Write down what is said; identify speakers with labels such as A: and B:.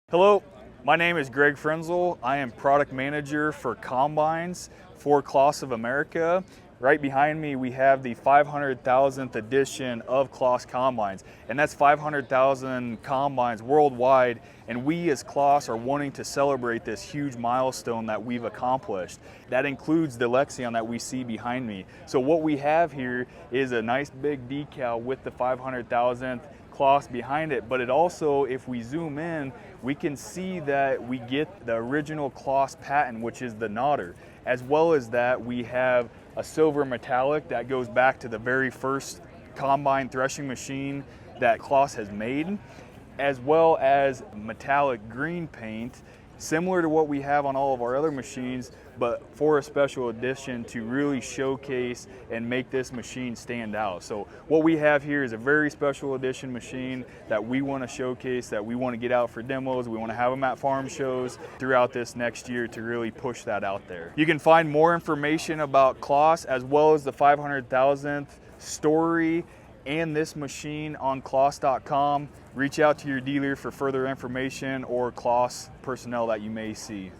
A: Hello, my name is Greg Frenzel. I am product manager for combines for Claas of America. Right behind me we have the 500,000th edition of Claas combines, and that's 500,000 combines worldwide, and we as Claas are wanting to celebrate this huge milestone that we've accomplished. That includes the Lexion that we see behind me. So what we have here is a nice big decal with the 500,000th Claas behind it, but it also, if we zoom in, we can see that we get the original Claas patent, which is the Nodder. As well as that, we have a silver metallic that goes back to the very first combine threshing machine that Claas has made, as well as metallic green paint, similar to what we have on all of our other machines, but for a special edition to really showcase and make this machine stand out. So what we have here is a very special edition machine that we want to showcase, that we want to get out for demos. We want to have them at farm shows throughout this next year to really push that out there. You can find more information about Claas as well as the 500,000th story and this machine on claas.com. Reach out to your dealer for further information or Claas personnel that you may see.